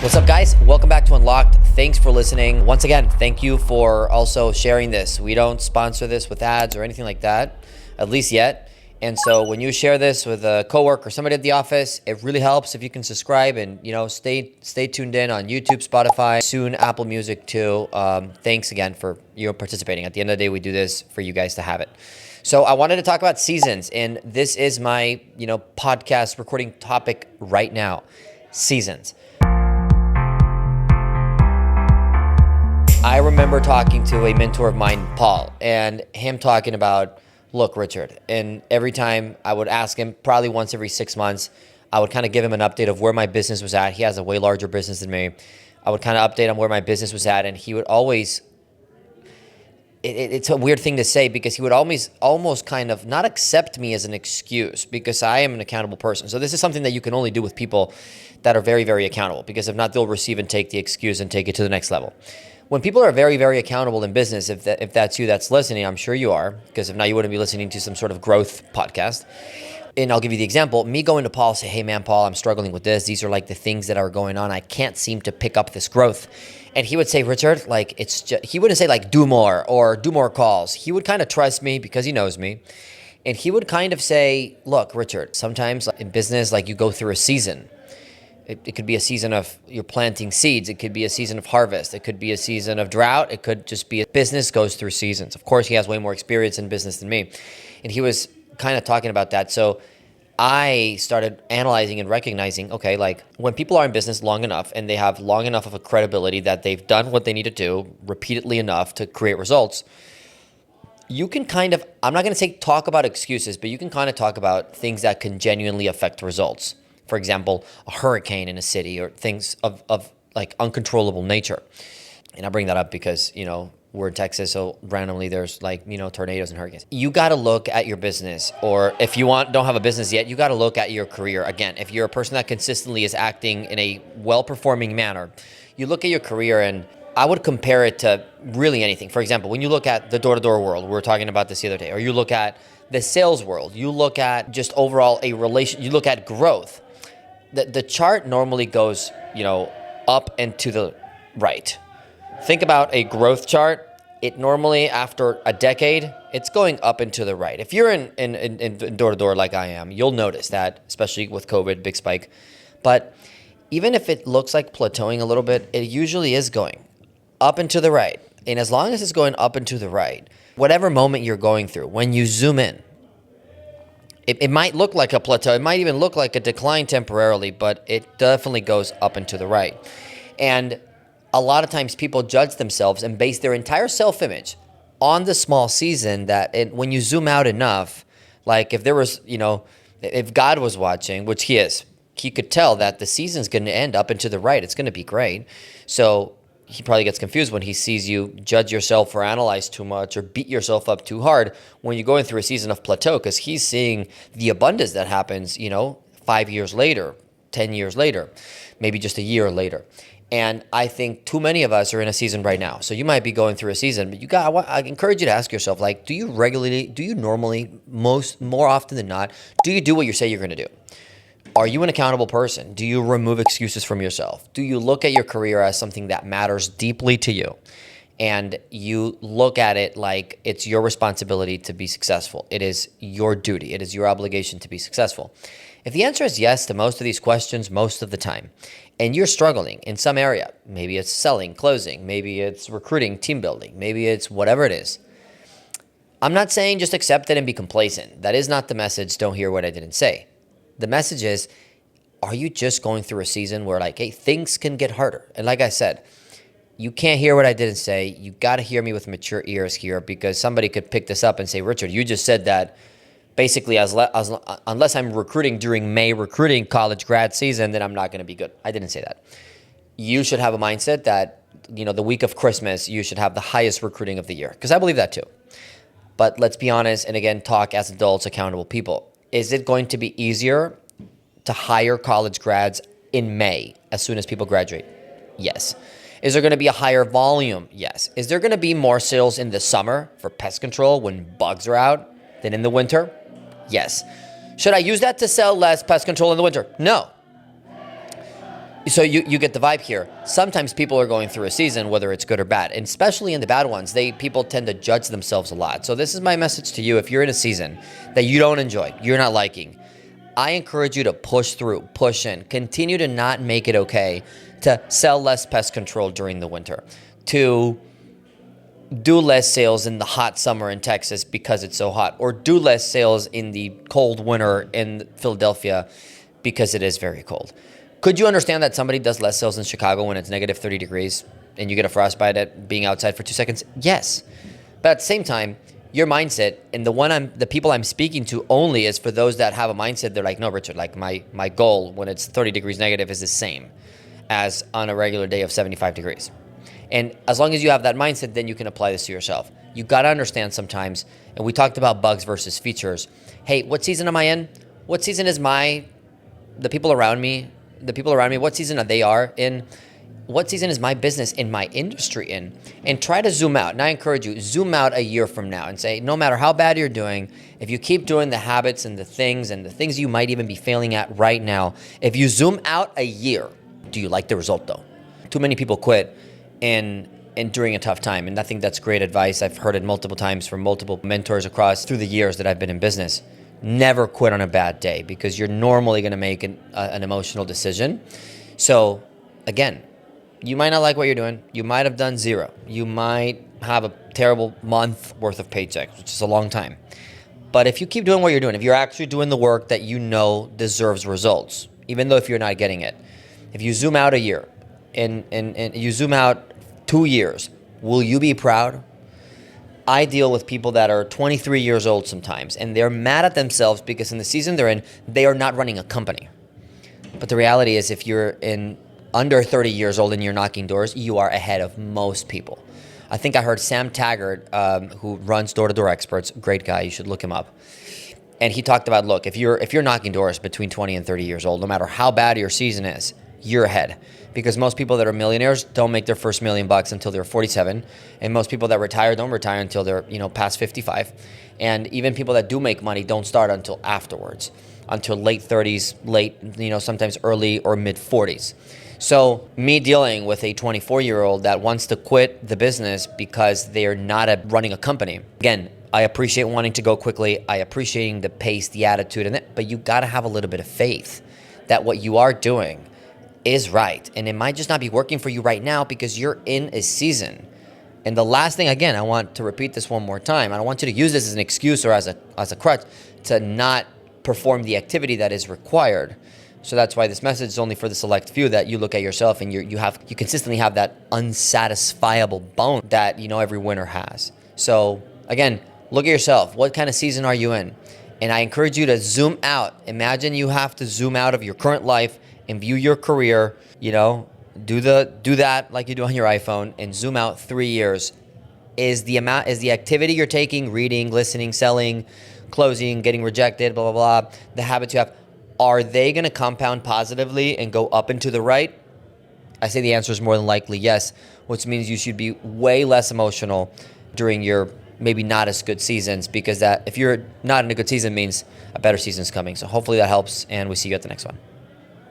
What's up, guys? Welcome back to Unlocked. Thanks for listening. Once again, thank you for also sharing this. We don't sponsor this with ads or anything like that, at least yet. And so when you share this with a coworker or somebody at the office, it really helps if you can subscribe and stay tuned in on YouTube, Spotify, soon Apple Music too. Thanks again for participating. At the end of the day, we do this for you guys to have it. So I wanted to talk about seasons, and this is my podcast recording topic right now. Seasons. I remember talking to a mentor of mine, Paul, and him talking about, look, Richard, and every time I would ask him, probably once every 6 months, I would kind of give him an update of where my business was at. He has a way larger business than me. I would kind of update on where my business was at, and he would always, it's a weird thing to say because he would almost kind of not accept me as an excuse because I am an accountable person. So this is something that you can only do with people that are very, very accountable, because if not, they'll receive and take the excuse and take it to the next level. When people are very, very accountable in business, if that's you that's listening, I'm sure you are, because if not, you wouldn't be listening to some sort of growth podcast. And I'll give you the example. Me going to Paul, say, hey man, Paul, I'm struggling with this. These are like the things that are going on. I can't seem to pick up this growth. And he would say, Richard, he wouldn't say do more or do more calls. He would kind of trust me because he knows me. And he would kind of say, look, Richard, sometimes in business, you go through a season. It could be a season of you're planting seeds. It could be a season of harvest. It could be a season of drought. It could just be business goes through seasons. Of course, he has way more experience in business than me. And he was kind of talking about that. So I started analyzing and recognizing, okay, when people are in business long enough and they have long enough of a credibility that they've done what they need to do repeatedly enough to create results, you can I'm not going to say talk about excuses, but you can kind of talk about things that can genuinely affect results. For example, a hurricane in a city or things of uncontrollable nature. And I bring that up because, we're in Texas, so randomly there's tornadoes and hurricanes. You got to look at your business, or if you don't have a business yet, you got to look at your career. Again, if you're a person that consistently is acting in a well-performing manner, you look at your career, and I would compare it to really anything. For example, when you look at the door-to-door world, we were talking about this the other day, or you look at the sales world, you look at just overall you look at growth. The chart normally goes, up and to the right. Think about a growth chart. It normally, after a decade, it's going up and to the right. If you're in door-to-door like I am, you'll notice that, especially with COVID, big spike. But even if it looks like plateauing a little bit, it usually is going up and to the right. And as long as it's going up and to the right, whatever moment you're going through, when you zoom in, it might look like a plateau. It might even look like a decline temporarily, but it definitely goes up and to the right. And a lot of times people judge themselves and base their entire self-image on the small season when you zoom out enough, if there was, if God was watching, which he is, he could tell that the season's going to end up and to the right. It's going to be great. So he probably gets confused when he sees you judge yourself or analyze too much or beat yourself up too hard when you're going through a season of plateau, because he's seeing the abundance that happens, 5 years later, 10 years later, maybe just a year later. And I think too many of us are in a season right now. So you might be going through a season, but I encourage you to ask yourself, do you normally, more often than not, do you do what you say you're going to do? Are you an accountable person? Do you remove excuses from yourself? Do you look at your career as something that matters deeply to you? And you look at it like it's your responsibility to be successful. It is your duty. It is your obligation to be successful. If the answer is yes to most of these questions most of the time, and you're struggling in some area, maybe it's selling, closing, maybe it's recruiting, team building, maybe it's whatever it is, I'm not saying just accept it and be complacent. That is not the message. Don't hear what I didn't say. The message is, are you just going through a season where hey, things can get harder? And like I said, you can't hear what I didn't say. You got to hear me with mature ears here, because somebody could pick this up and say, Richard, you just said that basically unless I'm recruiting during May recruiting college grad season, then I'm not going to be good. I didn't say that. You should have a mindset that, the week of Christmas, you should have the highest recruiting of the year, because I believe that too. But let's be honest, and again, talk as adults, accountable people. Is it going to be easier to hire college grads in May as soon as people graduate? Yes. Is there going to be a higher volume? Yes. Is there going to be more sales in the summer for pest control when bugs are out than in the winter? Yes. Should I use that to sell less pest control in the winter? No. So you get the vibe here. Sometimes people are going through a season, whether it's good or bad, and especially in the bad ones, people tend to judge themselves a lot. So this is my message to you. If you're in a season that you don't enjoy, you're not liking, I encourage you to push through, push in, continue to not make it okay to sell less pest control during the winter, to do less sales in the hot summer in Texas because it's so hot, or do less sales in the cold winter in Philadelphia because it is very cold. Could you understand that somebody does less sales in Chicago when it's negative 30 degrees and you get a frostbite at being outside for 2 seconds? Yes. But at the same time, your mindset, and the people I'm speaking to only is for those that have a mindset, they're like, no, Richard, like my goal when it's 30 degrees negative is the same as on a regular day of 75 degrees. And as long as you have that mindset, then you can apply this to yourself. You got to understand sometimes, and we talked about bugs versus features. Hey, what season am I in? What season is the people around me, what season are they in? What season is my business in my industry in? And try to zoom out. And I encourage you, zoom out a year from now and say, no matter how bad you're doing, if you keep doing the habits and the things you might even be failing at right now, if you zoom out a year, do you like the result though? Too many people quit and during a tough time. And I think that's great advice. I've heard it multiple times from multiple mentors across through the years that I've been in business. Never quit on a bad day because you're normally going to make an emotional decision. So again, you might not like what you're doing. You might have done zero. You might have a terrible month worth of paychecks, which is a long time. But if you keep doing what you're doing, if you're actually doing the work that you know deserves results, even though if you're not getting it, if you zoom out a year and you zoom out 2 years, will you be proud? I deal with people that are 23 years old sometimes, and they're mad at themselves because in the season they're in, they are not running a company. But the reality is if you're under 30 years old and you're knocking doors, you are ahead of most people. I think I heard Sam Taggart, who runs Door to Door Experts, great guy, you should look him up. And he talked about, look, if you're knocking doors between 20 and 30 years old, no matter how bad your season is, you're ahead. Because most people that are millionaires don't make their first $1 million until they're 47. And most people that retire don't retire until they're, past 55. And even people that do make money don't start until afterwards, until late 30s, sometimes early or mid 40s. So me dealing with a 24-year-old that wants to quit the business because they're not running a company. Again, I appreciate wanting to go quickly. I appreciate the pace, the attitude, but you got to have a little bit of faith that what you are doing is right. And it might just not be working for you right now because you're in a season. And the last thing, again, I want to repeat this one more time. I don't want you to use this as an excuse or as a crutch to not perform the activity that is required. So that's why this message is only for the select few, that you look at yourself and you consistently have that unsatisfiable bone that every winner has. So again, look at yourself. What kind of season are you in? And I encourage you to zoom out. Imagine you have to zoom out of your current life and view your career. Do that like you do on your iPhone and zoom out 3 years. Is the activity you're taking, reading, listening, selling, closing, getting rejected, blah, blah, blah, the habits you have, are they going to compound positively and go up and to the right? I say the answer is more than likely yes, which means you should be way less emotional during your maybe not as good seasons, because that if you're not in a good season means a better season is coming. So hopefully that helps, and we see you at the next one.